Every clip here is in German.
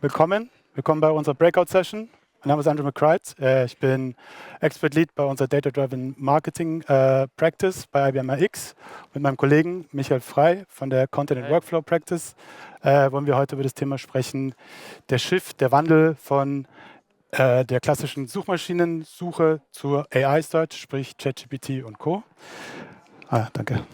Willkommen bei unserer Breakout-Session. Mein Name ist Andrew McCride. Ich bin Expert Lead bei unserer Data-Driven Marketing Practice bei IBM AX. Mit meinem Kollegen Michael Frey von der Content and Workflow Practice wollen wir heute über das Thema sprechen, der Shift, der Wandel von der klassischen Suchmaschinensuche zur AI-Search, sprich ChatGPT und Co. Danke.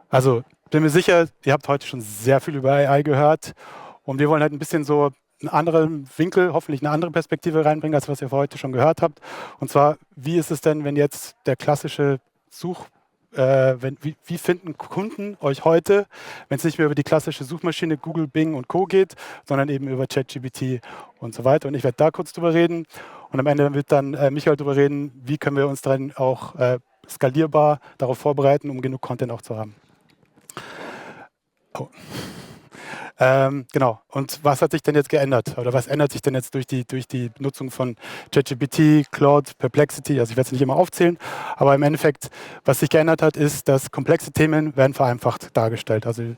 Also, bin mir sicher, ihr habt heute schon sehr viel über AI gehört und wir wollen halt ein bisschen so einen anderen Winkel, hoffentlich eine andere Perspektive reinbringen, als was ihr heute schon gehört habt. Und zwar, wie ist es denn, wenn jetzt der klassische wie finden Kunden euch heute, wenn es nicht mehr über die klassische Suchmaschine Google, Bing und Co. geht, sondern eben über ChatGPT und so weiter. Und ich werde da kurz drüber reden und am Ende wird dann Michael drüber reden, wie können wir uns dann auch skalierbar darauf vorbereiten, um genug Content auch zu haben. Oh. Genau. Und was hat sich denn jetzt geändert? Oder was ändert sich denn jetzt durch die Nutzung von ChatGPT, Claude, Perplexity? Also ich werde es nicht immer aufzählen, aber im Endeffekt, was sich geändert hat, ist, dass komplexe Themen werden vereinfacht dargestellt. Also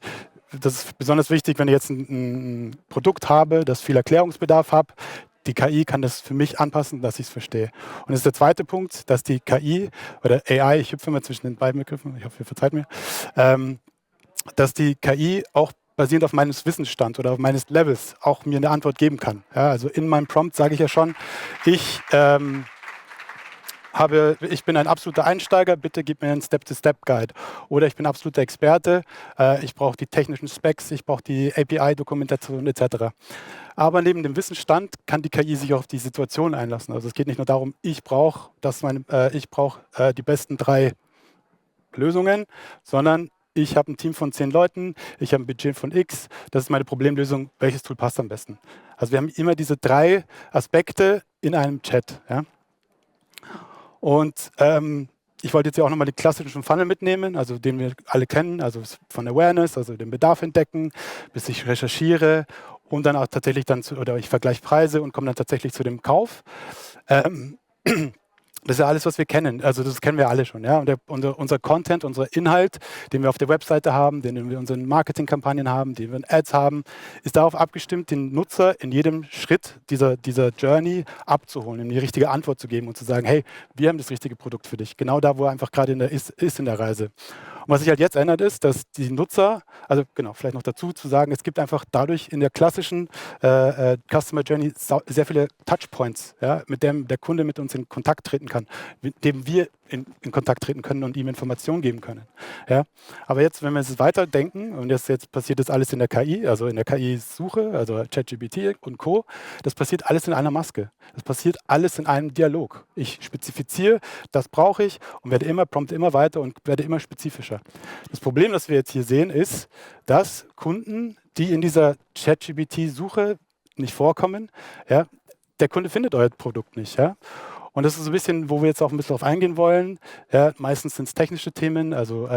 das ist besonders wichtig, wenn ich jetzt ein Produkt habe, das viel Erklärungsbedarf hat. Die KI kann das für mich anpassen, dass ich es verstehe. Und das ist der zweite Punkt, dass die KI oder AI, ich hüpfe immer zwischen den beiden Begriffen, ich hoffe, ihr verzeiht mir, dass die KI auch basierend auf meines Wissensstand oder auf meines Levels auch mir eine Antwort geben kann. Ja, also in meinem Prompt sage ich ja schon, ich bin ein absoluter Einsteiger, bitte gib mir einen Step-to-Step-Guide. Oder ich bin absoluter Experte, ich brauche die technischen Specs, ich brauche die API-Dokumentation etc. Aber neben dem Wissensstand kann die KI sich auch auf die Situation einlassen. Also es geht nicht nur darum, ich brauche die besten 3 Lösungen, sondern ich habe ein Team von 10 Leuten, ich habe ein Budget von X, das ist meine Problemlösung, welches Tool passt am besten? Also wir haben immer diese 3 Aspekte in einem Chat. Ja? Und ich wollte jetzt ja auch nochmal den klassischen Funnel mitnehmen, also den wir alle kennen, also von Awareness, also den Bedarf entdecken, bis ich recherchiere und dann auch tatsächlich oder ich vergleiche Preise und komme dann tatsächlich zu dem Kauf. Das ist ja alles, was wir kennen. Also das kennen wir alle schon. Ja? Und unser Content, unser Inhalt, den wir auf der Webseite haben, den wir in unseren Marketingkampagnen haben, den wir in Ads haben, ist darauf abgestimmt, den Nutzer in jedem Schritt dieser Journey abzuholen, ihm die richtige Antwort zu geben und zu sagen, hey, wir haben das richtige Produkt für dich. Genau da, wo er einfach gerade ist in der Reise. Und was sich halt jetzt ändert, ist, dass die Nutzer, also genau, vielleicht noch dazu zu sagen, es gibt einfach dadurch in der klassischen Customer Journey sehr viele Touchpoints, ja, mit dem der Kunde mit uns in Kontakt treten kann, mit dem wir in Kontakt treten können und ihm Informationen geben können. Ja. Aber jetzt, wenn wir es weiterdenken, und jetzt passiert das alles in der KI, also in der KI-Suche, also ChatGPT und Co., das passiert alles in einer Maske. Das passiert alles in einem Dialog. Ich spezifiziere, das brauche ich und prompte immer weiter und werde immer spezifischer. Das Problem, das wir jetzt hier sehen, ist, dass Kunden, die in dieser ChatGPT-Suche nicht vorkommen, ja, der Kunde findet euer Produkt nicht. Ja? Und das ist so ein bisschen, wo wir jetzt auch ein bisschen drauf eingehen wollen. Ja, meistens sind es technische Themen, also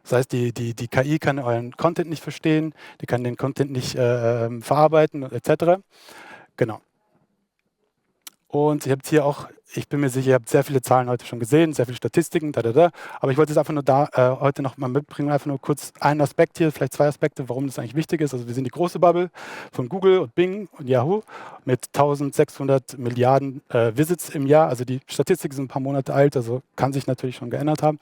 das heißt, die KI kann euren Content nicht verstehen, die kann den Content nicht verarbeiten, etc. Genau. Und ihr habt hier auch, ich bin mir sicher, ihr habt sehr viele Zahlen heute schon gesehen, sehr viele Statistiken, aber ich wollte es einfach nur heute noch mal mitbringen, einfach nur kurz einen Aspekt hier, vielleicht 2 Aspekte, warum das eigentlich wichtig ist. Also wir sind die große Bubble von Google und Bing und Yahoo mit 1600 Milliarden Visits im Jahr. Also die Statistiken sind ein paar Monate alt, also kann sich natürlich schon geändert haben.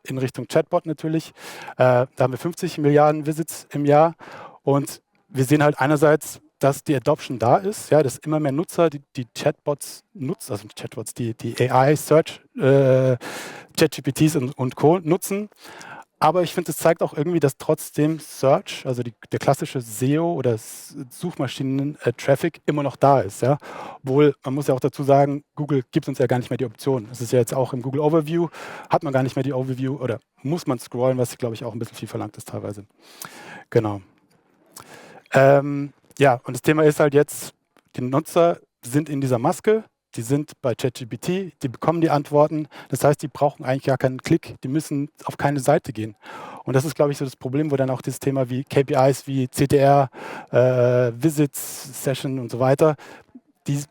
In Richtung Chatbot natürlich. Da haben wir 50 Milliarden Visits im Jahr und wir sehen halt einerseits, dass die Adoption da ist, ja, dass immer mehr Nutzer die Chatbots nutzen, also Chatbots, die AI-Search, ChatGPTs und Co. nutzen. Aber ich finde, es zeigt auch irgendwie, dass trotzdem Search, also der klassische SEO oder Suchmaschinen-Traffic immer noch da ist. Ja? Obwohl, man muss ja auch dazu sagen, Google gibt uns ja gar nicht mehr die Option. Es ist ja jetzt auch im Google Overview, hat man gar nicht mehr die Overview oder muss man scrollen, was, glaube ich, auch ein bisschen viel verlangt ist teilweise. Genau. Ja, und das Thema ist halt jetzt, die Nutzer sind in dieser Maske, die sind bei ChatGPT, die bekommen die Antworten. Das heißt, die brauchen eigentlich gar keinen Klick, die müssen auf keine Seite gehen. Und das ist, glaube ich, so das Problem, wo dann auch das Thema wie KPIs, wie CTR, Visits, Session und so weiter, die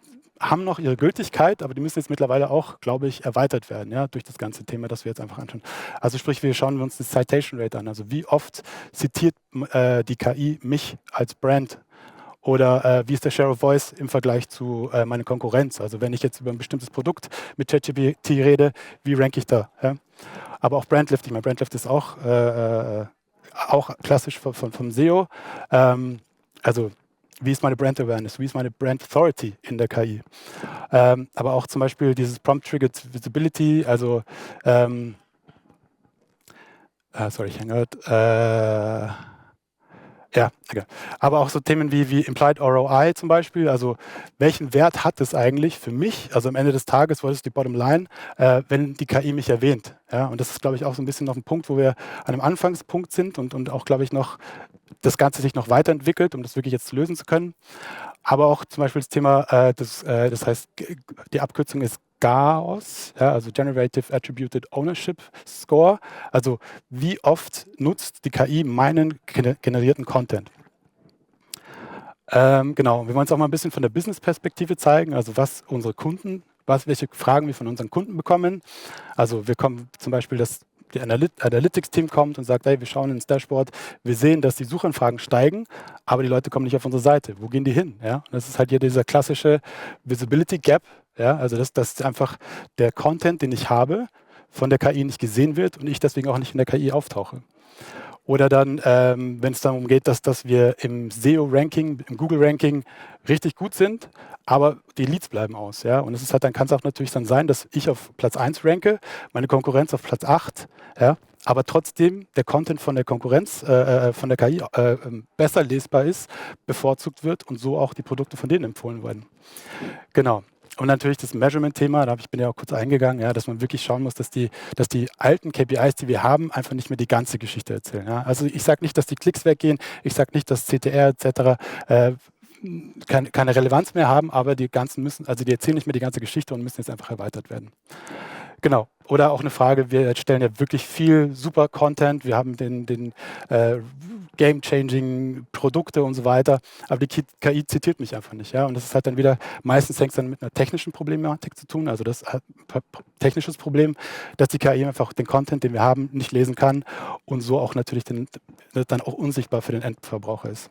haben noch ihre Gültigkeit, aber die müssen jetzt mittlerweile auch, glaube ich, erweitert werden, ja, durch das ganze Thema, das wir jetzt einfach anschauen. Also sprich, wir schauen uns die Citation Rate an, also wie oft zitiert die KI mich als Brand oder wie ist der Share of Voice im Vergleich zu meiner Konkurrenz. Also wenn ich jetzt über ein bestimmtes Produkt mit ChatGPT rede, wie ranke ich da? Ja? Aber auch Brandlift, ich meine, Brandlift ist auch klassisch vom SEO. Also wie ist meine Brand Awareness, wie ist meine Brand Authority in der KI. Aber auch zum Beispiel dieses Prompt Triggered Visibility, also sorry, ich hänge ja, okay. Aber auch so Themen wie Implied ROI zum Beispiel, also welchen Wert hat es eigentlich für mich, also am Ende des Tages, was ist die Bottom Line, wenn die KI mich erwähnt. Ja? Und das ist, glaube ich, auch so ein bisschen noch ein Punkt, wo wir an einem Anfangspunkt sind und auch, glaube ich, noch das Ganze sich noch weiterentwickelt, um das wirklich jetzt lösen zu können. Aber auch zum Beispiel das Thema, das heißt, die Abkürzung ist GAOS, ja, also Generative Attributed Ownership Score. Also wie oft nutzt die KI meinen generierten Content? Genau, wir wollen es auch mal ein bisschen von der Business-Perspektive zeigen, also was unsere Kunden, welche Fragen wir von unseren Kunden bekommen. Also wir kommen zum Beispiel, dass die Analytics-Team kommt und sagt, hey, wir schauen ins Dashboard, wir sehen, dass die Suchanfragen steigen, aber die Leute kommen nicht auf unsere Seite. Wo gehen die hin? Ja? Und das ist halt hier dieser klassische Visibility Gap. Ja? Also dass einfach der Content, den ich habe, von der KI nicht gesehen wird und ich deswegen auch nicht in der KI auftauche. Oder dann, wenn es darum geht, dass wir im SEO-Ranking, im Google-Ranking richtig gut sind, aber die Leads bleiben aus. Ja? Und es ist halt, dann kann es auch natürlich dann sein, dass ich auf Platz 1 ranke, meine Konkurrenz auf Platz 8, ja? Aber trotzdem der Content von der Konkurrenz, von der KI besser lesbar ist, bevorzugt wird und so auch die Produkte von denen empfohlen werden. Genau. Und natürlich das Measurement-Thema, da bin ich ja auch kurz eingegangen, ja, dass man wirklich schauen muss, dass die alten KPIs, die wir haben, einfach nicht mehr die ganze Geschichte erzählen. Ja. Also ich sage nicht, dass die Klicks weggehen, ich sage nicht, dass CTR etc. Keine Relevanz mehr haben, aber die ganzen die erzählen nicht mehr die ganze Geschichte und müssen jetzt einfach erweitert werden. Genau. Oder auch eine Frage, wir stellen ja wirklich viel super Content, wir haben den Game-Changing Produkte und so weiter, aber die KI zitiert mich einfach nicht. Ja? Und das ist halt dann wieder, meistens hängt es dann mit einer technischen Problematik zu tun, also das hat ein technisches Problem, dass die KI einfach den Content, den wir haben, nicht lesen kann und so auch natürlich dann auch unsichtbar für den Endverbraucher ist.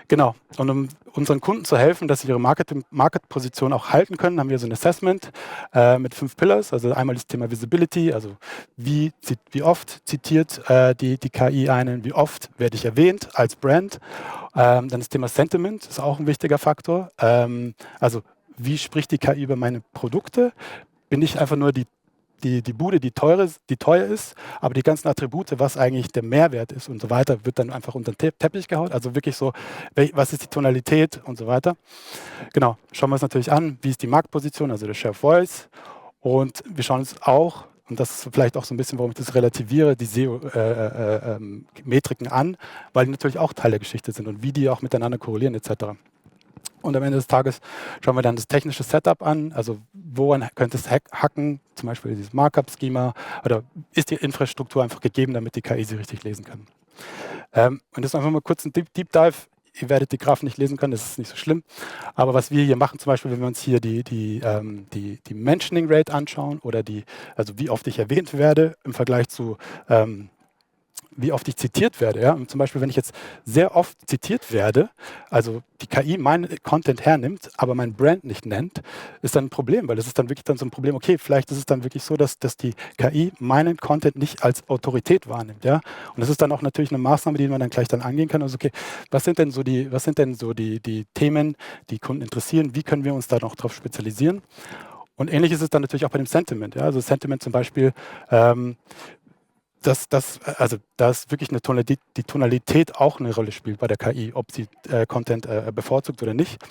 Genau. Und um unseren Kunden zu helfen, dass sie ihre Market-Position auch halten können, haben wir so ein Assessment mit 5 Pillars. Also einmal das Thema Visibility, also wie oft zitiert die KI einen, wie oft werde ich erwähnt als Brand. Dann das Thema Sentiment ist auch ein wichtiger Faktor. Also wie spricht die KI über meine Produkte? Bin ich einfach nur die Bude, die teuer ist, aber die ganzen Attribute, was eigentlich der Mehrwert ist und so weiter, wird dann einfach unter den Teppich gehauen. Also wirklich so, was ist die Tonalität und so weiter. Genau, schauen wir uns natürlich an, wie ist die Marktposition, also der Share of Voice. Und wir schauen uns auch, und das ist vielleicht auch so ein bisschen, warum ich das relativiere, die SEO-Metriken an, weil die natürlich auch Teil der Geschichte sind und wie die auch miteinander korrelieren etc. Und am Ende des Tages schauen wir dann das technische Setup an, also woran könnte es hacken, zum Beispiel dieses Markup-Schema, oder ist die Infrastruktur einfach gegeben, damit die KI sie richtig lesen kann. Und das ist einfach mal kurz ein Deep Dive. Ihr werdet die Graphen nicht lesen können, das ist nicht so schlimm. Aber was wir hier machen, zum Beispiel, wenn wir uns hier die Mentioning Rate anschauen oder also wie oft ich erwähnt werde im Vergleich zu wie oft ich zitiert werde. Ja? Und zum Beispiel, wenn ich jetzt sehr oft zitiert werde, also die KI meinen Content hernimmt, aber mein Brand nicht nennt, ist dann ein Problem, weil das ist dann wirklich dann so ein Problem, okay, vielleicht ist es dann wirklich so, dass die KI meinen Content nicht als Autorität wahrnimmt. Ja? Und das ist dann auch natürlich eine Maßnahme, die man dann gleich dann angehen kann. Also okay, was sind denn so die Themen, die Kunden interessieren, wie können wir uns da noch drauf spezialisieren? Und ähnlich ist es dann natürlich auch bei dem Sentiment. Ja? Also Sentiment zum Beispiel, also da ist wirklich die Tonalität auch eine Rolle spielt bei der KI, ob sie Content bevorzugt oder nicht.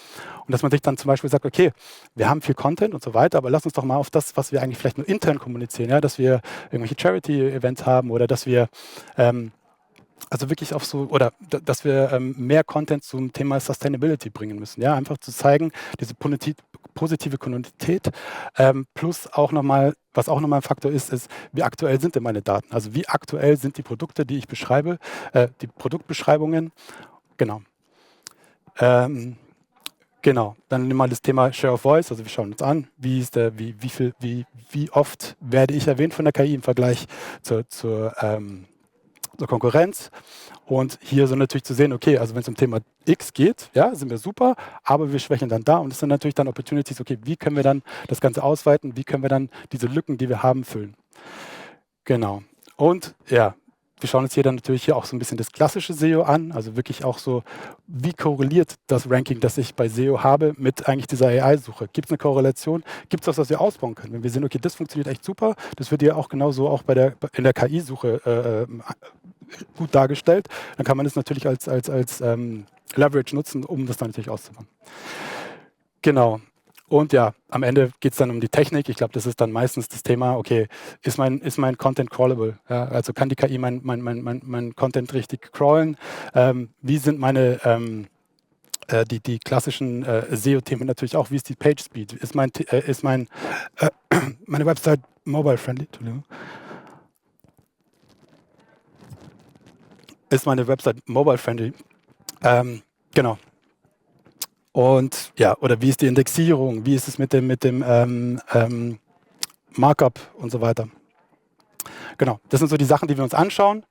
Und dass man sich dann zum Beispiel sagt, okay, wir haben viel Content und so weiter, aber lass uns doch mal auf das, was wir eigentlich vielleicht nur intern kommunizieren, ja, dass wir irgendwelche Charity-Events haben oder dass wir also wirklich auf so, oder dass wir mehr Content zum Thema Sustainability bringen müssen. Ja, einfach zu zeigen, diese positive Konnotation plus auch nochmal, was auch nochmal ein Faktor ist, wie aktuell sind denn meine Daten? Also wie aktuell sind die Produkte, die ich beschreibe, die Produktbeschreibungen. Genau. Genau, dann nehmen wir das Thema Share of Voice, also wir schauen uns an, wie oft werde ich erwähnt von der KI im Vergleich zur Konkurrenz. Und hier so natürlich zu sehen, okay, also wenn es um Thema X geht, ja, sind wir super, aber wir schwächen dann da und es sind natürlich dann Opportunities, okay, wie können wir dann das Ganze ausweiten, wie können wir dann diese Lücken, die wir haben, füllen. Genau. Und ja, wir schauen uns hier dann natürlich hier auch so ein bisschen das klassische SEO an, also wirklich auch so, wie korreliert das Ranking, das ich bei SEO habe, mit eigentlich dieser AI-Suche? Gibt es eine Korrelation? Gibt es was, was wir ausbauen können? Wenn wir sehen, okay, das funktioniert echt super, das wird ja auch genauso auch in der KI-Suche gut dargestellt, dann kann man das natürlich als Leverage nutzen, um das dann natürlich auszubauen. Genau. Und ja, am Ende geht es dann um die Technik. Ich glaube, das ist dann meistens das Thema, okay, ist mein Content crawlable? Ja, also kann die KI mein Content richtig crawlen? Wie sind die klassischen SEO-Themen natürlich auch? Wie ist die Page Speed? Ist meine Website mobile-friendly? Entschuldigung. Ist meine Website mobile-friendly? Genau. Und ja, oder wie ist die Indexierung? Wie ist es mit dem Markup und so weiter? Genau, das sind so die Sachen, die wir uns anschauen.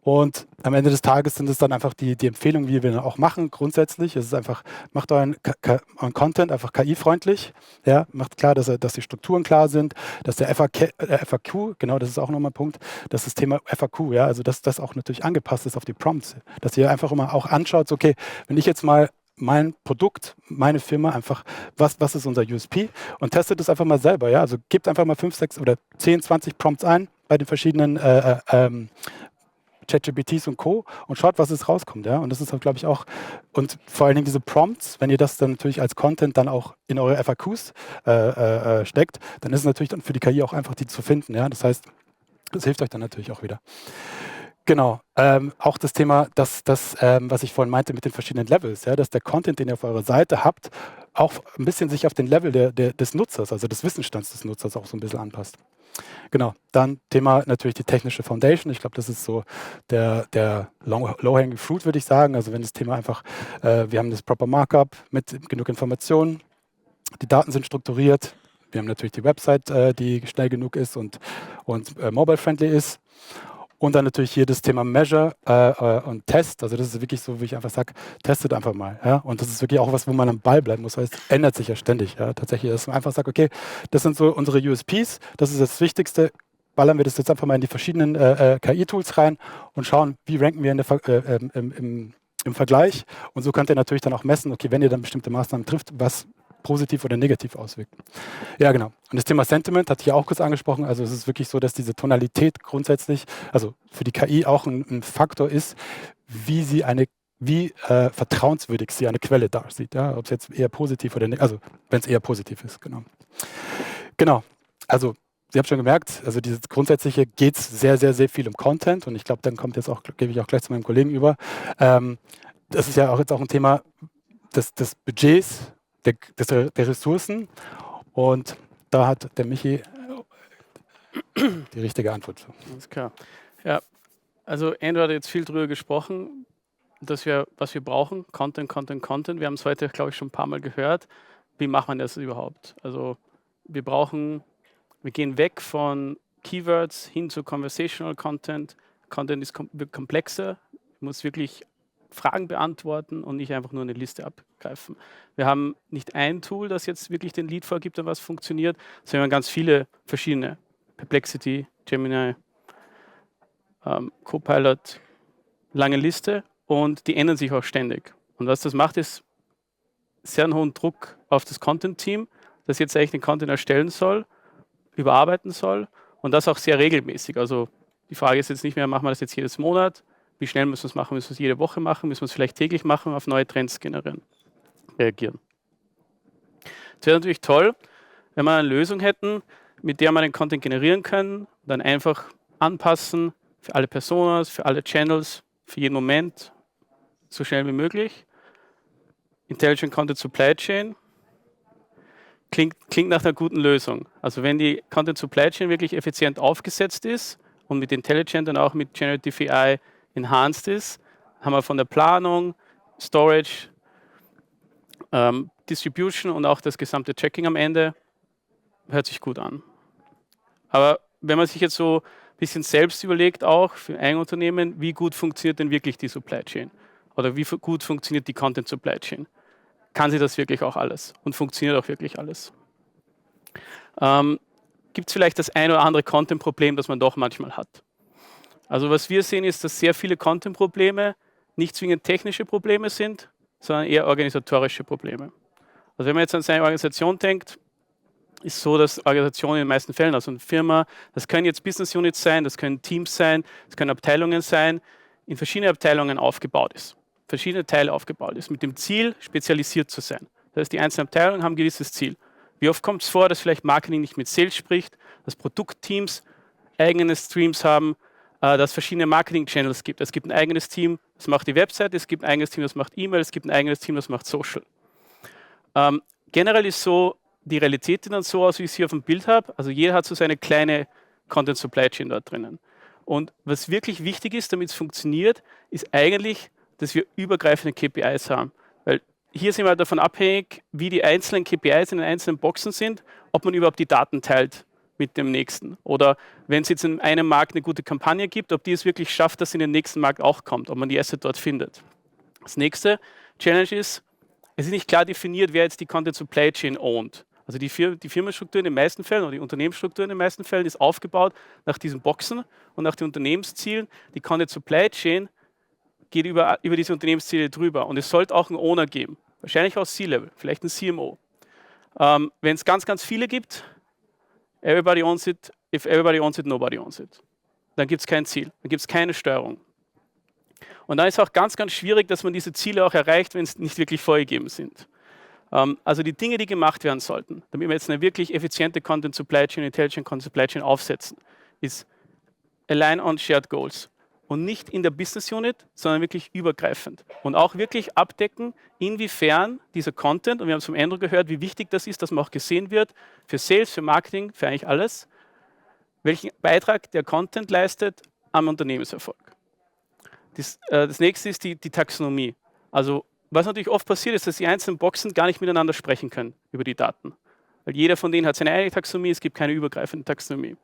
Und am Ende des Tages sind es dann einfach die Empfehlungen, wie wir dann auch machen. Grundsätzlich ist es einfach, macht euren Content einfach KI-freundlich. Ja, macht klar, dass die Strukturen klar sind, dass der FAQ, genau, das ist auch nochmal ein Punkt, dass das Thema FAQ, ja, also dass das auch natürlich angepasst ist auf die Prompts. Dass ihr einfach immer auch anschaut, so, okay, wenn ich jetzt mal mein Produkt, meine Firma einfach, was ist unser USP und testet es einfach mal selber. Ja? Also gebt einfach mal 5, 6 oder 10, 20 Prompts ein bei den verschiedenen ChatGPTs und Co. und schaut, was es rauskommt. Ja? Und das ist, glaube ich, auch, und vor allen Dingen diese Prompts, wenn ihr das dann natürlich als Content dann auch in eure FAQs steckt, dann ist es natürlich dann für die KI auch einfach, die zu finden. Ja? Das heißt, das hilft euch dann natürlich auch wieder. Genau, auch das Thema, was ich vorhin meinte mit den verschiedenen Levels, ja, dass der Content, den ihr auf eurer Seite habt, auch ein bisschen sich auf den Level des Nutzers, also des Wissensstands des Nutzers auch so ein bisschen anpasst. Genau, dann Thema natürlich die technische Foundation. Ich glaube, das ist so der Low-Hanging Fruit, würde ich sagen. Also wenn das Thema einfach, wir haben das Proper Markup mit genug Informationen, die Daten sind strukturiert, wir haben natürlich die Website, die schnell genug ist und mobile-friendly ist. Und dann natürlich hier das Thema Measure und Test. Also das ist wirklich so, wie ich einfach sage, testet einfach mal. Ja? Und das ist wirklich auch was, wo man am Ball bleiben muss, weil es ändert sich ja ständig. Ja? Tatsächlich, dass man einfach sagt, okay, das sind so unsere USPs, das ist das Wichtigste. Ballern wir das jetzt einfach mal in die verschiedenen KI-Tools rein und schauen, wie ranken wir im Vergleich. Und so könnt ihr natürlich dann auch messen, okay, wenn ihr dann bestimmte Maßnahmen trifft, was positiv oder negativ auswirkt. Ja, genau. Und das Thema Sentiment hatte ich ja auch kurz angesprochen. Also es ist wirklich so, dass diese Tonalität grundsätzlich, also für die KI auch ein Faktor ist, wie vertrauenswürdig sie eine Quelle darsieht. Ja? Ob es jetzt eher positiv oder negativ, also wenn es eher positiv ist, genau. Genau. Also ihr habt schon gemerkt, also dieses Grundsätzliche geht es sehr, sehr, sehr viel um Content und ich glaube, dann kommt jetzt auch, gebe ich auch gleich zu meinem Kollegen über. Das ist ja auch jetzt auch ein Thema des Budgets, der Ressourcen und da hat der Michi die richtige Antwort. Alles klar. Ja, also Andrew hat jetzt viel drüber gesprochen, was wir brauchen, Content. Wir haben es heute, glaube ich, schon ein paar Mal gehört. Wie macht man das überhaupt? Also wir gehen weg von Keywords hin zu Conversational Content. Content wird komplexer, muss wirklich Fragen beantworten und nicht einfach nur eine Liste abgreifen. Wir haben nicht ein Tool, das jetzt wirklich den Lead vorgibt und was funktioniert, sondern ganz viele verschiedene. Perplexity, Gemini, Copilot, lange Liste und die ändern sich auch ständig. Und was das macht, ist sehr einen hohen Druck auf das Content-Team, das jetzt eigentlich den Content erstellen soll, überarbeiten soll und das auch sehr regelmäßig. Also die Frage ist jetzt nicht mehr, machen wir das jetzt jedes Monat, wie schnell müssen wir es machen, müssen wir es jede Woche machen, müssen wir es vielleicht täglich machen, auf neue Trends reagieren. Es wäre natürlich toll, wenn wir eine Lösung hätten, mit der wir den Content generieren können, dann einfach anpassen für alle Personas, für alle Channels, für jeden Moment, so schnell wie möglich. Intelligent Content Supply Chain klingt nach einer guten Lösung. Also wenn die Content Supply Chain wirklich effizient aufgesetzt ist und mit Intelligent und auch mit Generative AI enhanced ist, haben wir von der Planung, Storage, Distribution und auch das gesamte Tracking am Ende hört sich gut an. Aber wenn man sich jetzt so ein bisschen selbst überlegt, auch für ein Unternehmen, wie gut funktioniert denn wirklich die Supply Chain? Oder wie gut funktioniert die Content Supply Chain? Kann sie das wirklich auch alles? Und funktioniert auch wirklich alles? Gibt es vielleicht das ein oder andere Content-Problem, das man doch manchmal hat? Also was wir sehen, ist, dass sehr viele Content-Probleme nicht zwingend technische Probleme sind, sondern eher organisatorische Probleme. Also wenn man jetzt an seine Organisation denkt, ist so, dass Organisationen in den meisten Fällen, also eine Firma, das können jetzt Business Units sein, das können Teams sein, das können Abteilungen sein, in verschiedene Abteilungen aufgebaut ist, verschiedene Teile aufgebaut ist, mit dem Ziel, spezialisiert zu sein. Das heißt, die einzelnen Abteilungen haben ein gewisses Ziel. Wie oft kommt es vor, dass vielleicht Marketing nicht mit Sales spricht, dass Produktteams eigene Streams haben, dass es verschiedene Marketing-Channels gibt. Es gibt ein eigenes Team, das macht die Website, es gibt ein eigenes Team, das macht E-Mail, es gibt ein eigenes Team, das macht Social. Generell ist so die Realität dann so aus, wie ich es hier auf dem Bild habe. Also jeder hat so seine kleine Content Supply Chain dort drinnen. Und was wirklich wichtig ist, damit es funktioniert, ist eigentlich, dass wir übergreifende KPIs haben. Weil hier sind wir davon abhängig, wie die einzelnen KPIs in den einzelnen Boxen sind, ob man überhaupt die Daten teilt mit dem nächsten. Oder wenn es jetzt in einem Markt eine gute Kampagne gibt, ob die es wirklich schafft, dass in den nächsten Markt auch kommt, ob man die Asset dort findet. Das nächste Challenge ist, es ist nicht klar definiert, wer jetzt die Content Supply Chain ownt. Also die Firmenstruktur in den meisten Fällen oder die Unternehmensstruktur in den meisten Fällen ist aufgebaut nach diesen Boxen und nach den Unternehmenszielen. Die Content Supply Chain geht über diese Unternehmensziele drüber und es sollte auch einen Owner geben. Wahrscheinlich auch C-Level, vielleicht ein CMO. Wenn es ganz, ganz viele gibt, everybody owns it, if everybody owns it, nobody owns it. Dann gibt es kein Ziel, dann gibt es keine Steuerung. Und dann ist es auch ganz, ganz schwierig, dass man diese Ziele auch erreicht, wenn es nicht wirklich vorgegeben sind. Also die Dinge, die gemacht werden sollten, damit wir jetzt eine wirklich effiziente Content Supply Chain, Intelligent Content Supply Chain aufsetzen, ist Align on Shared Goals. Und nicht in der Business Unit, sondern wirklich übergreifend. Und auch wirklich abdecken, inwiefern dieser Content, und wir haben es vom Andrew gehört, wie wichtig das ist, dass man auch gesehen wird, für Sales, für Marketing, für eigentlich alles, welchen Beitrag der Content leistet am Unternehmenserfolg. Das nächste ist die Taxonomie. Also was natürlich oft passiert ist, dass die einzelnen Boxen gar nicht miteinander sprechen können über die Daten. Weil jeder von denen hat seine eigene Taxonomie, es gibt keine übergreifende Taxonomie.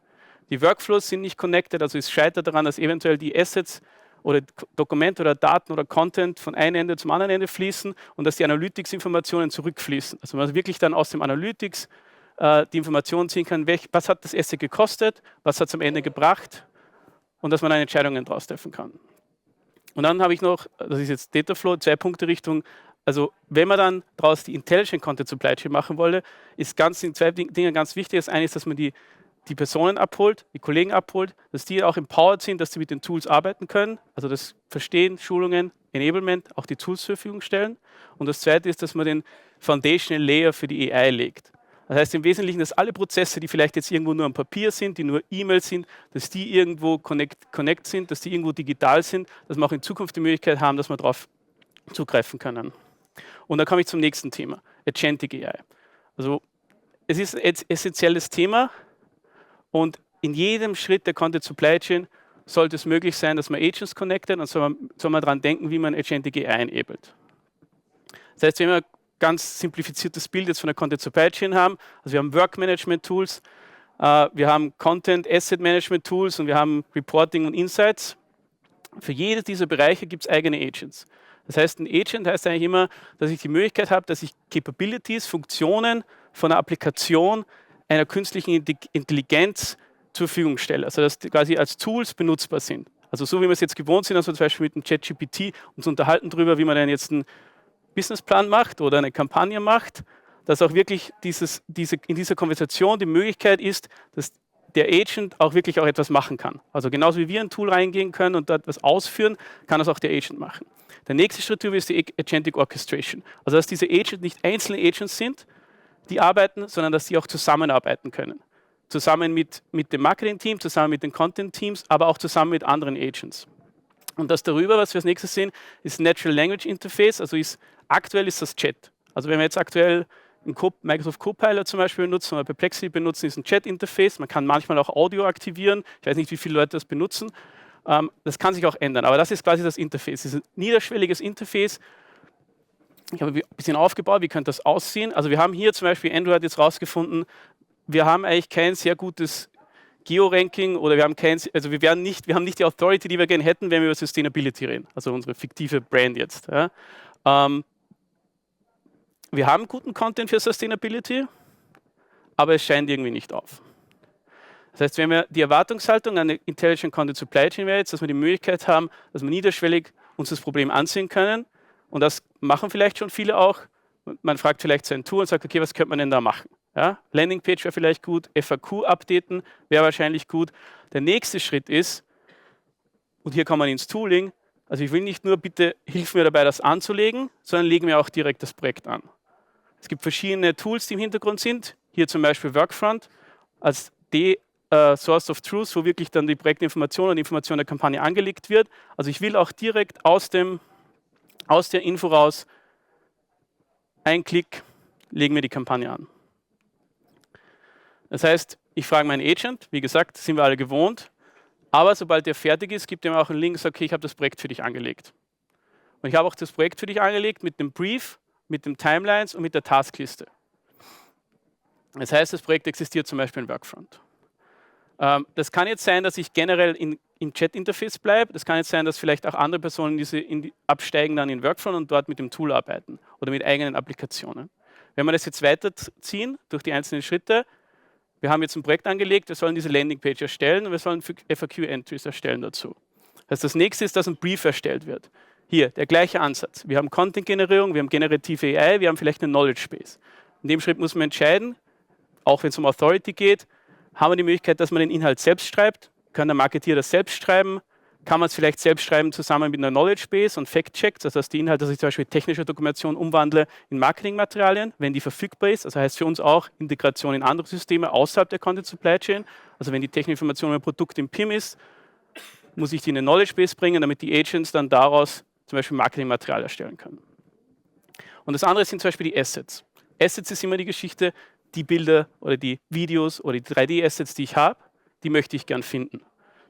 Die Workflows sind nicht connected, also es scheitert daran, dass eventuell die Assets oder Dokumente oder Daten oder Content von einem Ende zum anderen Ende fließen und dass die Analytics-Informationen zurückfließen. Also man wirklich dann aus dem Analytics die Informationen ziehen kann, was hat das Asset gekostet, was hat es am Ende gebracht und dass man dann Entscheidungen daraus treffen kann. Und dann habe ich noch, das ist jetzt Dataflow, 2 Punkte Richtung, also wenn man dann daraus die Intelligent Content Supply Chain machen wolle, sind 2 Dinge ganz wichtig. Das eine ist, dass man die Personen abholt, die Kollegen abholt, dass die auch empowered sind, dass sie mit den Tools arbeiten können, also das Verstehen, Schulungen, Enablement, auch die Tools zur Verfügung stellen. Und das zweite ist, dass man den Foundational Layer für die AI legt. Das heißt im Wesentlichen, dass alle Prozesse, die vielleicht jetzt irgendwo nur am Papier sind, die nur E-Mails sind, dass die irgendwo connect sind, dass die irgendwo digital sind, dass wir auch in Zukunft die Möglichkeit haben, dass wir darauf zugreifen können. Und dann komme ich zum nächsten Thema, Agentic AI. Also es ist ein essentielles Thema und in jedem Schritt der Content Supply Chain sollte es möglich sein, dass man Agents connectet und soll man daran denken, wie man Agentic AI enabled. Das heißt, wenn wir ganz simplifiziertes Bild jetzt von der Content Supply Chain haben. Also wir haben Work Management Tools, wir haben Content Asset Management Tools und wir haben Reporting und Insights. Für jede dieser Bereiche gibt es eigene Agents. Das heißt, ein Agent heißt eigentlich immer, dass ich die Möglichkeit habe, dass ich Capabilities, Funktionen von einer Applikation einer künstlichen Intelligenz zur Verfügung stelle. Also dass die quasi als Tools benutzbar sind. Also so wie wir es jetzt gewohnt sind, also zum Beispiel mit dem ChatGPT uns unterhalten darüber, wie man dann jetzt einen Businessplan macht oder eine Kampagne macht, dass auch wirklich in dieser Konversation die Möglichkeit ist, dass der Agent auch wirklich auch etwas machen kann. Also genauso wie wir in ein Tool reingehen können und dort etwas ausführen, kann das auch der Agent machen. Der nächste Schritt ist die Agentic Orchestration. Also dass diese Agents nicht einzelne Agents sind, die arbeiten, sondern dass sie auch zusammenarbeiten können. Zusammen mit dem Marketing-Team, zusammen mit den Content-Teams, aber auch zusammen mit anderen Agents. Und das darüber, was wir als nächstes sehen, ist Natural Language Interface, also aktuell ist das Chat. Also wenn wir jetzt aktuell Microsoft Copilot zum Beispiel benutzen oder Perplexity benutzen, ist ein Chat-Interface. Man kann manchmal auch Audio aktivieren. Ich weiß nicht, wie viele Leute das benutzen. Das kann sich auch ändern, aber das ist quasi das Interface. Es ist ein niederschwelliges Interface, Ich habe ein bisschen aufgebaut, wie könnte das aussehen. Also wir haben hier zum Beispiel, Andrew hat jetzt rausgefunden, wir haben eigentlich kein sehr gutes Geo-Ranking oder wir haben wir haben nicht die Authority, die wir gerne hätten, wenn wir über Sustainability reden, also unsere fiktive Brand jetzt. Ja. Wir haben guten Content für Sustainability, aber es scheint irgendwie nicht auf. Das heißt, wenn wir die Erwartungshaltung an eine Intelligent Content Supply Chain wäre jetzt, dass wir die Möglichkeit haben, dass wir niederschwellig uns das Problem ansehen können, und das machen vielleicht schon viele auch. Man fragt vielleicht sein Tool und sagt, okay, was könnte man denn da machen? Ja? Landingpage wäre vielleicht gut, FAQ updaten wäre wahrscheinlich gut. Der nächste Schritt ist, und hier kommt man ins Tooling, also ich will nicht nur, bitte hilf mir dabei, das anzulegen, sondern legen wir auch direkt das Projekt an. Es gibt verschiedene Tools, die im Hintergrund sind. Hier zum Beispiel Workfront als Source of Truth, wo wirklich dann die Projektinformation und die Information der Kampagne angelegt wird. Also ich will auch direkt aus der Info raus, ein Klick, legen wir die Kampagne an. Das heißt, ich frage meinen Agent, wie gesagt, das sind wir alle gewohnt, aber sobald der fertig ist, gibt er mir auch einen Link und sagt, okay, ich habe das Projekt für dich angelegt. Und ich habe auch das Projekt für dich angelegt mit dem Brief, mit den Timelines und mit der Taskliste. Das heißt, das Projekt existiert zum Beispiel in Workfront. Das kann jetzt sein, dass ich generell im Chat-Interface bleibe. Das kann jetzt sein, dass vielleicht auch andere Personen absteigen dann in Workfront und dort mit dem Tool arbeiten oder mit eigenen Applikationen. Wenn wir das jetzt weiterziehen durch die einzelnen Schritte, wir haben jetzt ein Projekt angelegt, wir sollen diese Landingpage erstellen und wir sollen FAQ-Entries erstellen dazu. Das nächste ist, dass ein Brief erstellt wird. Hier, der gleiche Ansatz. Wir haben Content-Generierung, wir haben generative AI, wir haben vielleicht eine Knowledge-Base. In dem Schritt muss man entscheiden, auch wenn es um Authority geht, haben wir die Möglichkeit, dass man den Inhalt selbst schreibt, kann der Marketeer das selbst schreiben, kann man es vielleicht selbst schreiben zusammen mit einer Knowledge-Base und Fact-Checkt, das heißt die Inhalte, dass ich zum Beispiel technische Dokumentation umwandle in Marketingmaterialien, wenn die verfügbar ist, das heißt für uns auch Integration in andere Systeme außerhalb der Content Supply Chain, also wenn die technische Information über ein Produkt im PIM ist, muss ich die in eine Knowledge-Base bringen, damit die Agents dann daraus zum Beispiel Marketingmaterial erstellen können. Und das andere sind zum Beispiel die Assets. Assets ist immer die Geschichte, die Bilder oder die Videos oder die 3D-Assets, die ich habe, die möchte ich gern finden.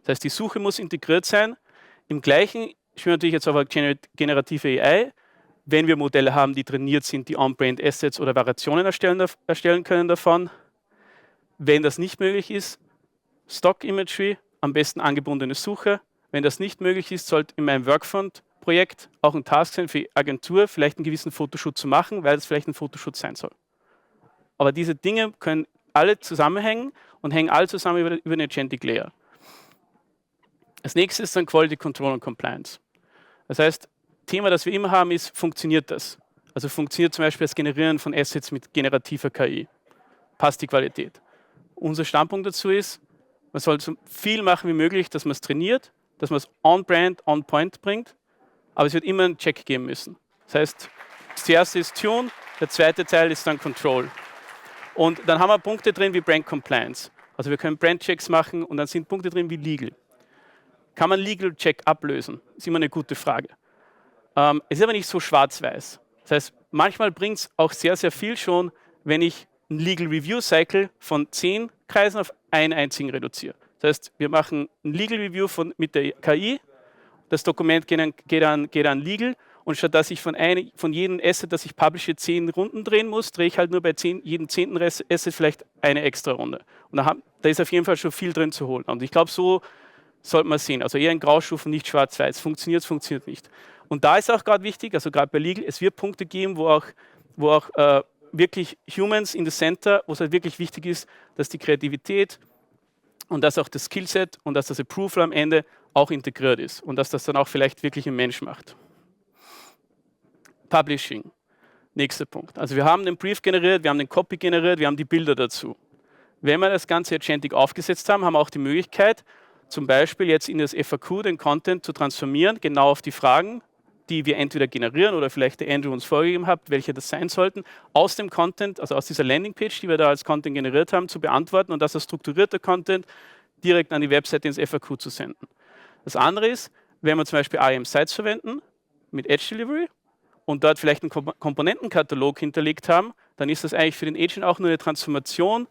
Das heißt, die Suche muss integriert sein. Im Gleichen schwören natürlich jetzt auf generative AI, wenn wir Modelle haben, die trainiert sind, die On-Brand Assets oder Variationen erstellen können davon. Wenn das nicht möglich ist, Stock Imagery, am besten angebundene Suche. Wenn das nicht möglich ist, sollte in meinem Workfront-Projekt auch ein Task sein für die Agentur, vielleicht einen gewissen Fotoshoot zu machen, weil es vielleicht ein Fotoshoot sein soll. Aber diese Dinge können alle zusammenhängen und hängen alle zusammen über eine Agentic Layer. Das nächste ist dann Quality Control und Compliance. Das heißt, Thema, das wir immer haben, ist, funktioniert das? Also funktioniert zum Beispiel das Generieren von Assets mit generativer KI? Passt die Qualität? Unser Standpunkt dazu ist, man soll so viel machen wie möglich, dass man es trainiert, dass man es on-brand, on-point bringt, aber es wird immer einen Check geben müssen. Das heißt, das erste ist Tune, der zweite Teil ist dann Control. Und dann haben wir Punkte drin wie Brand Compliance. Also wir können Brand-Checks machen und dann sind Punkte drin wie Legal. Kann man Legal Check ablösen? Ist immer eine gute Frage. Es ist aber nicht so schwarz-weiß. Das heißt, manchmal bringt es auch sehr, sehr viel schon, wenn ich einen Legal Review Cycle von 10 Kreisen auf einen einzigen reduziere. Das heißt, wir machen ein Legal Review mit der KI, das Dokument geht an Legal und statt dass ich von jedem Asset, das ich publishe, 10 Runden drehen muss, drehe ich halt nur bei jedem 10. Asset vielleicht eine extra Runde. Und da ist auf jeden Fall schon viel drin zu holen. Und ich glaube, so sollte man sehen. Also eher in Graustufen, nicht schwarz-weiß. Funktioniert, funktioniert nicht. Und da ist auch gerade wichtig, also gerade bei Legal, es wird Punkte geben, wo auch wirklich Humans in the Center, wo es halt wirklich wichtig ist, dass die Kreativität und dass auch das Skillset und dass das Approval am Ende auch integriert ist und dass das dann auch vielleicht wirklich ein Mensch macht. Publishing, nächster Punkt. Also wir haben den Brief generiert, wir haben den Copy generiert, wir haben die Bilder dazu. Wenn wir das Ganze agentic aufgesetzt haben, haben wir auch die Möglichkeit, zum Beispiel jetzt in das FAQ den Content zu transformieren, genau auf die Fragen, die wir entweder generieren oder vielleicht der Andrew uns vorgegeben hat, welche das sein sollten, aus dem Content, also aus dieser Landingpage, die wir da als Content generiert haben, zu beantworten und das als strukturierter Content direkt an die Webseite ins FAQ zu senden. Das andere ist, wenn wir zum Beispiel IAM Sites verwenden mit Edge Delivery und dort vielleicht einen Komponentenkatalog hinterlegt haben, dann ist das eigentlich für den Agent auch nur eine Transformation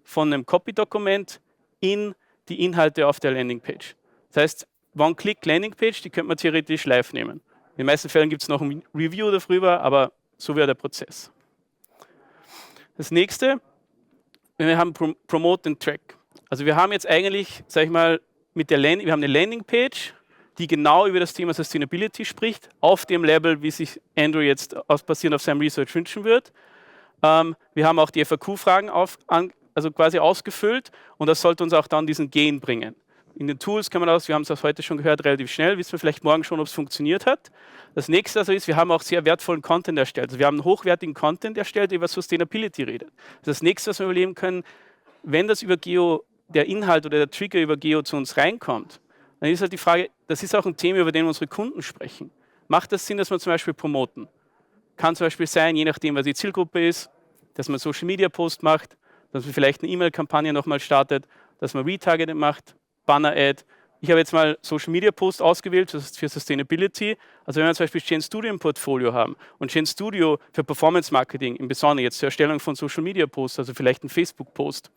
von einem Copy-Dokument in die Inhalte auf der Landingpage. Das heißt, One-Click Landingpage, die könnte man theoretisch live nehmen. In den meisten Fällen gibt es noch ein Review darüber, aber So wäre der Prozess. Das nächste, wir haben Promote and Track. Also wir haben jetzt eigentlich, sag ich mal, wir haben eine Landingpage, die genau über das Thema Sustainability spricht, auf dem Level, wie sich Andrew jetzt basierend auf seinem Research wünschen wird. Wir haben auch die FAQ-Fragen also quasi ausgefüllt und das sollte uns auch dann diesen Gain bringen. In den Tools kann man das, wir haben es heute schon gehört, relativ schnell, wissen wir vielleicht morgen schon, ob es funktioniert hat. Das nächste also ist, wir haben auch sehr wertvollen Content erstellt. Also wir haben einen hochwertigen Content erstellt, der über Sustainability redet. Das nächste, was wir überlegen können, wenn das über Geo, der Inhalt oder der Trigger über Geo zu uns reinkommt, dann ist halt die Frage, das ist auch ein Thema, über den unsere Kunden sprechen. Macht das Sinn, dass wir zum Beispiel promoten? Kann zum Beispiel sein, je nachdem, was die Zielgruppe ist, dass man Social Media Post macht, dass man vielleicht eine E-Mail-Kampagne nochmal startet, dass man Retargeting macht, Banner-Ad. Ich habe jetzt mal Social Media Post ausgewählt für Sustainability. Also wenn wir zum Beispiel Gen Studio im Portfolio haben und Gen Studio für Performance Marketing, im Besonderen jetzt zur Erstellung von Social Media Posts, also vielleicht ein Facebook Post,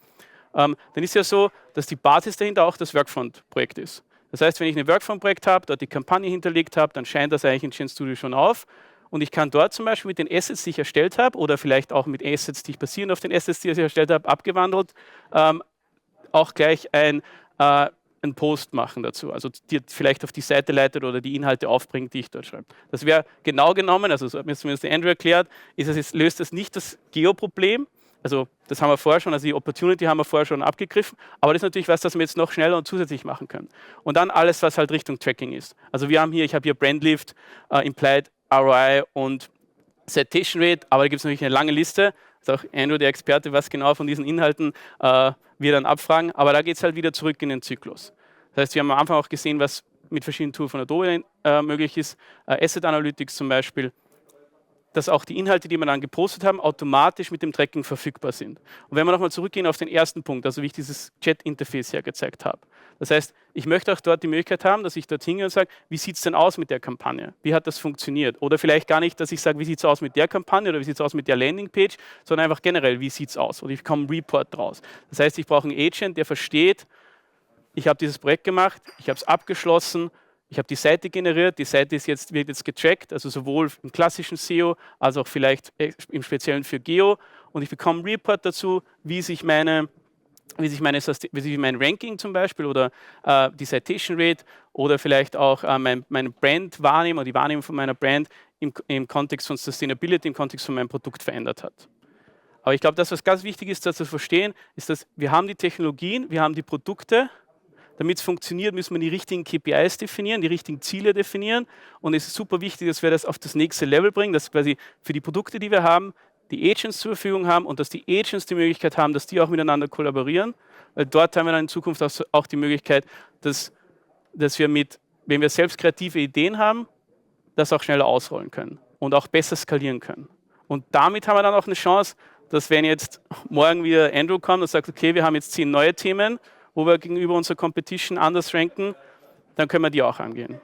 dann ist ja so, dass die Basis dahinter auch das Workfront-Projekt ist. Das heißt, wenn ich ein Workfront-Projekt habe, dort die Kampagne hinterlegt habe, dann scheint das eigentlich in Gen Studio schon auf. Und ich kann dort zum Beispiel mit den Assets, die ich erstellt habe, oder vielleicht auch mit Assets, die ich basierend auf den Assets, die ich erstellt habe, abgewandelt, auch gleich einen Post machen dazu. Also die vielleicht auf die Seite leitet oder die Inhalte aufbringt, die ich dort schreibe. Das wäre genau genommen, also so hat mir zumindest der Andrew erklärt, löst das nicht das Geo-Problem. Also das haben wir vorher schon, also die Opportunity haben wir vorher schon abgegriffen, aber das ist natürlich was, das wir jetzt noch schneller und zusätzlich machen können. Und dann alles, was halt Richtung Tracking ist. Also ich habe hier Brandlift, Implied ROI und Citation Rate, aber da gibt es natürlich eine lange Liste. Das ist auch Andrew, der Experte, was genau von diesen Inhalten wir dann abfragen, aber da geht es halt wieder zurück in den Zyklus. Das heißt, wir haben am Anfang auch gesehen, was mit verschiedenen Tools von Adobe möglich ist, Asset Analytics zum Beispiel, dass auch die Inhalte, die wir dann gepostet haben, automatisch mit dem Tracking verfügbar sind. Und wenn wir nochmal zurückgehen auf den ersten Punkt, also wie ich dieses Chat-Interface hergezeigt habe. Das heißt, ich möchte auch dort die Möglichkeit haben, dass ich dort hingehe und sage, wie sieht es denn aus mit der Kampagne? Wie hat das funktioniert? Oder vielleicht gar nicht, dass ich sage, wie sieht es aus mit der Kampagne oder wie sieht es aus mit der Landingpage, sondern einfach generell, wie sieht es aus? Oder ich bekomme einen Report draus. Das heißt, ich brauche einen Agent, der versteht, ich habe dieses Projekt gemacht, ich habe es abgeschlossen, ich habe die Seite generiert, die Seite wird jetzt getrackt, also sowohl im klassischen SEO als auch vielleicht im Speziellen für Geo. Und ich bekomme einen Report dazu, wie sich mein Ranking zum Beispiel oder die Citation Rate oder vielleicht auch meine Brand-Wahrnehmung, die Wahrnehmung von meiner Brand im Kontext von Sustainability, im Kontext von meinem Produkt verändert hat. Aber ich glaube, das, was ganz wichtig ist, das zu verstehen, ist, dass wir haben die Technologien, wir haben die Produkte. Damit es funktioniert, müssen wir die richtigen KPIs definieren, die richtigen Ziele definieren. Und es ist super wichtig, dass wir das auf das nächste Level bringen, dass quasi für die Produkte, die wir haben, die Agents zur Verfügung haben und dass die Agents die Möglichkeit haben, dass die auch miteinander kollaborieren. Weil dort haben wir dann in Zukunft auch die Möglichkeit, dass wir wenn wir selbst kreative Ideen haben, das auch schneller ausrollen können und auch besser skalieren können. Und damit haben wir dann auch eine Chance, dass wenn jetzt morgen wieder Andrew kommt und sagt, okay, wir haben jetzt 10 neue Themen, wo wir gegenüber unserer Competition anders ranken, dann können wir die auch angehen.